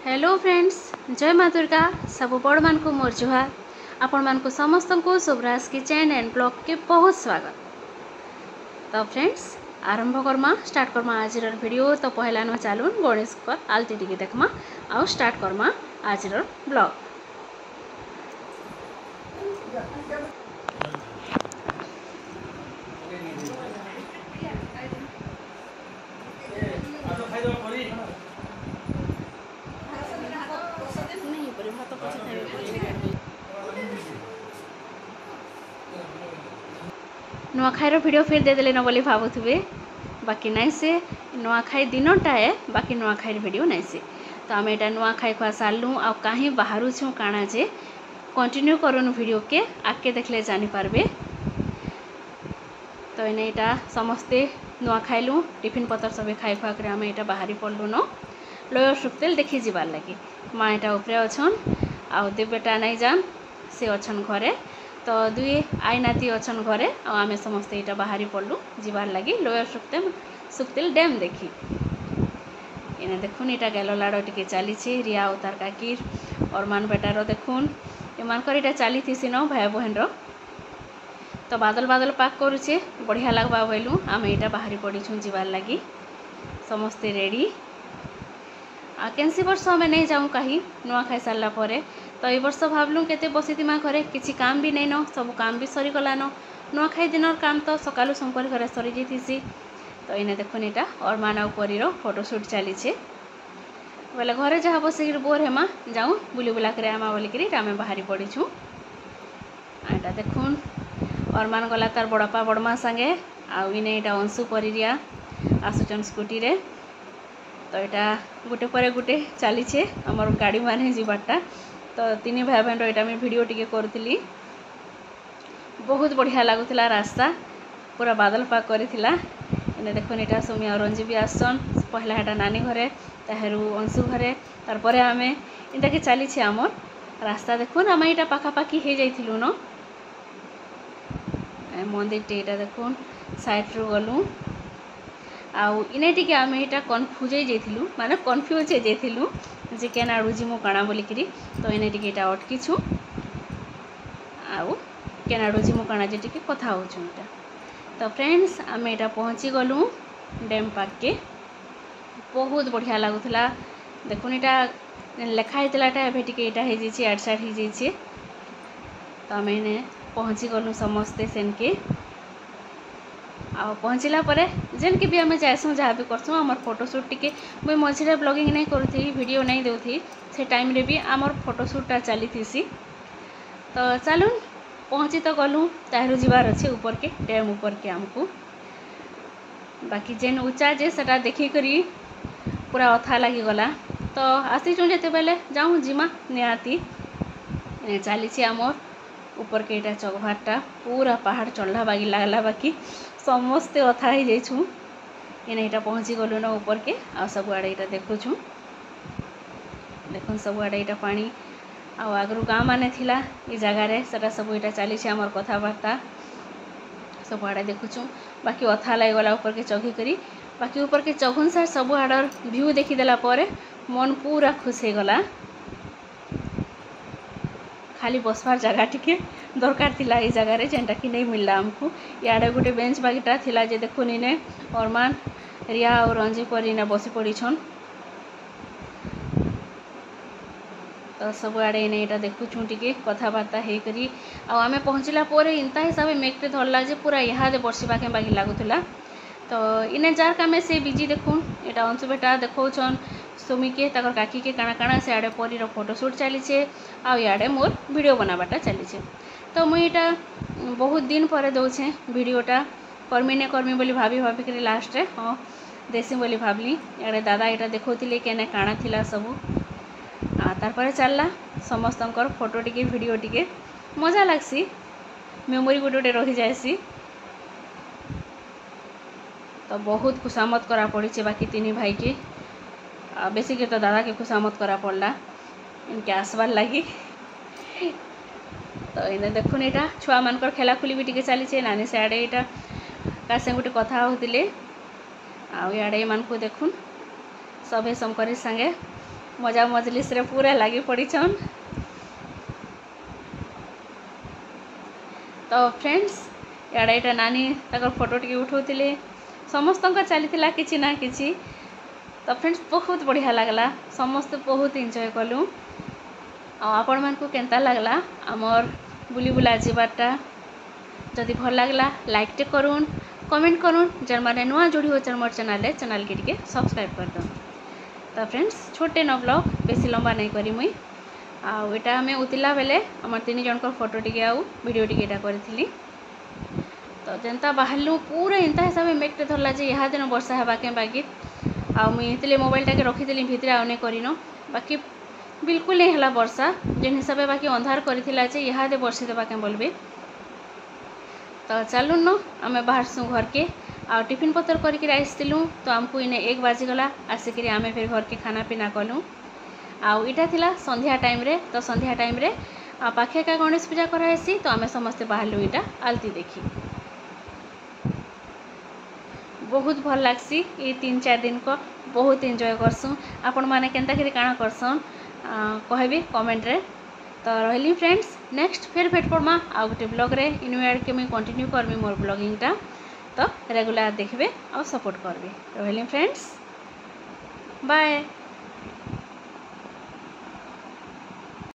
Hello friends, जय माँ दुर्गा। सब बड़ मान को मोर जुहार। आपण मान को समस्त को शुभराज किचन एंड ब्लॉग के बहुत स्वागत। तो फ्रेंड्स आरंभ करमा स्टार्ट करमा आज वीडियो। तो पहला न चलून गणेश को आलती टी देखमा आउ स्टार्ट करमा आज ब्लॉग। नुआखाईर वीडियो फिर देदेले न बोली भावुवे, बाकी नाई से नुआखाई दिनटा है, बाकी नुआखाईर वीडियो नाई से। तो आम यहाँ नुआखाई खुआ सारूँ आ कहीं बाहर छूँ काଣା जे कंटिन्यू करूँ वीडियो के आगे देखले जानीपारे। तो इन्हें यहाँ समस्ते नुआ खाइलु टिफिन पतर सब खाई खुआ कर आम यहाँ बाहरी पड़लु न लयर सुक्तेल देखी जीवार लगी। माँ यहाँ उपरे अच्छन आउ देवटा नहीं जान से अच्छन घरे। तो दुई आई नाती अच्छन घरे आमे समस्ते यहाँ बाहरी पड़लु जीवार लगी लयर सुक्तेल डैम देखी। इन्हें देखुन यहाँ गेल लाड़ टे चली रिया और तार काकीर और मान बेटार देखुन एमानकर यहाँ चली थी न भाई बहन रो। तो बादल बादल पाक करुचे बढ़िया लगवा बोलू आम यहाँ बाहरी पड़ीछू जीवार लगी समस्ते रेडी। आ कैंसी वर्ष आम नहीं जाऊँ कहीं नुआ खाई सारा पर। तो ये वर्ष भावलु के बसी माँ घरे किसी काम भी नहीं न सब काम भी सरीगलान। नुआ खाई दिन काम तो सकालू संपर घरे सरी जाती। तो इन्हें देखुन यहाँ और मान आउ परी फोटोशूट चली बोले घरे जहाँ बसिक बोर हेमा जाऊँ बुली बुला कर आमा बोलिक आम बाहरी पड़ीछू। यहाँ देखुन और मान गला तार बड़पा बड़मा संगे आउ इने यहाँ अंशु परिया आसुचन स्कूटी रे। तो यहाँ गोटे पर गोटे चली आमर गाड़ी मान जीवारटा। तो तीन भाई बहन यहाँ मुझे वीडियो टिके करूली बहुत बढ़िया लगुला रास्ता पूरा बादल पाक करिथिला। इने देखुन यहाँ सुमी और रंजी भी आसन पहला यहाँ नानी घरे ताहरू अंशु घरे तार आम इनटा के चली आमर रास्ता। देखुन आम यहाँ पाखापाखी हो जाइलु न मंदिर टे यहाँ देखुन साइड गलु आउ इने टी आम यहाँ कन्फ्यूज हो माने कन्फ्यूज हो जाइलु जे केन आड़ू जीमु काଣା बोलिकी। तो इने टी यहाँ अटकीछू आउ केन आड़ू जीमु काଣା जे टी कथा होचु यहाँ। तो फ्रेंड्स आम यहाँ पहुँची गलु डैम पार्क के बहुत बढ़िया लगुला। देखुन यहाँ लेखाई टे यहाँ आड साइड हो जाइए। तो आम इन्हें पहुँची गलु समस्ते सेन के आ पहुँचला जेन के भी आम जाएसुँ जहाँ भी करसूँ आमर फोटोशूट टी मुझे मझे ब्लॉगिंग नहीं करूँ वीडियो नहीं दूथी से टाइम रे भी आमर फोटोशूटा चली थी। तो चलून पहुँची तो गलु ताहरू जीवार अच्छे ऊपर के डैम ऊपर के आमको बाकी जेन ऊँचा जे सटा देखिकी पूरा अथा लगिगला। तो आसीचुँ जिते बेले जाऊँ जिमा निहाती चली आमर ऊपर के यहाँ चौघाटा पूरा पहाड़ चढ़ला बागी लगला बाकी समस्ते अथा हो जाइछू। इने यहाँ पहुँची गलु न ऊपर के आ सब आड़े यहाँ देखुछू देखुन सब आड़े यहाँ पानी आगु गाँ माने थिला ये जगार से सब यहाँ चली आमर कथबार्ता सब आड़े देखुछू बाकी अथा लगला ऊपर के चघी करी बाकी ऊपर के चघुन सार सब आड़र व्यू देखीदेला मन पूरा खुश हो गला। खाली बसवार जगह टिके दरकार थिला ये जगार जेनटा कि नहीं मिलला आमको। याडे गोटे बेंच बागीटा थिला जे देखुन इने और मान रिया और रंजी पर इने बसी पड़ीछन। तो सब आड़े इने यहाँ देखुछूँ टिके कथबार्ता होकरी आमे पहुँचला इंता हिसाब से मेघटे धरला जे पूरा इहादे बर्षा के बागी लगुला। तो इने जार कामे से बिजी देखुन यहाँ अंशु बेटा देखौछन सुमी के ताकर काकी के काଣା काଣା से आड़े परी फोटोशूट चली आड़े मोर वीडियो बनाबाटा चली। तो मुई यहाँ बहुत दिन पर दौचे वीडियोटा कर्मी ने कर्मी बोली भाभी भाभी कर लास्ट रे हाँ देसी बोली भावली। याड़े दादा यहाँ देखौले केने काଣା थिला सबू तार चलला समस्तंकर फोटो टिके वीडियो टिके मजा लगसी मेमोरी गोटे गोटे रही जाएसी। तो बहुत खुशामत करा पड़ी बाकी तीन भाई के बेसी के तो दादा के खुशामत करा पड़ला इनके आसबार लगी। तो इन्हें देखुन यहाँ छुआ मानकर खेला खुली भी टिके चली नानी से आड़े यहाँ का से गोटे कथा होते आड़े मान को देखुन सभे समकरी संगे मजा मजलिस रे पूरा लगी पड़ीछन। तो फ्रेंड्स याडा एटा नानी तक फोटो टी उठाउतिले समस्त चली किछि ना किछि। तो फ्रेंड्स बहुत बढ़िया लगला समस्त बहुत एंजॉय कलु। आपण मान को केंता लगला आमर बुली बुला जीवाटा जदि भल लगला लाइक टे करूँ कमेंट करूँ जर माने नुआ जोड़ी हो मोर चैनल के टिके सब्सक्राइब कर दो। तो फ्रेंड्स छोटे न ब्लॉग बेसी लंबा नहीं करी मुई आटा आम उतला बेले आम 3 जन फोटो टी आउ वीडियो टी करी। तो जेनता बाहरलु पूरा इंता हिसाब से मेघटे धरला जे यहाँ दिन वर्षा हेबा के बाकी मुझे मोबाइल टाके रखीदी भितर आने करन बाकी बिल्कुल नहीं है वर्षा जेन हिसाब से बाकी अंधार करा यहाँ दे बर्षी देवा के बोलबे। तो चलू न आम बाहरसु घर के टिफिन पतर करके आसलु। तो आमको इने 1 बाजीगला आसिक आम फिर घर के खाना पीना कलु। आटा थिला संध्या टाइम रे। तो संध्या टाइम रे पाखे का गणेश पूजा करासी। तो आम समस्ते बाहरलु इटा आलती देखी बहुत भल लगसी। ये 3-4 दिन को बहुत एंजॉय करसुँ। आपण माने केनता करी काना करसन कहबी कमेंट रे। तो रही फ्रेंड्स नेक्स्ट फिर भेट पड़मा आ गोटे ब्लॉग रे इनवेड के मुझे कंटिन्यू करमी मोर ब्लॉगिंगटा। तो रेगुलर देखबे और सपोर्ट करबे। रही फ्रेंड्स बाय।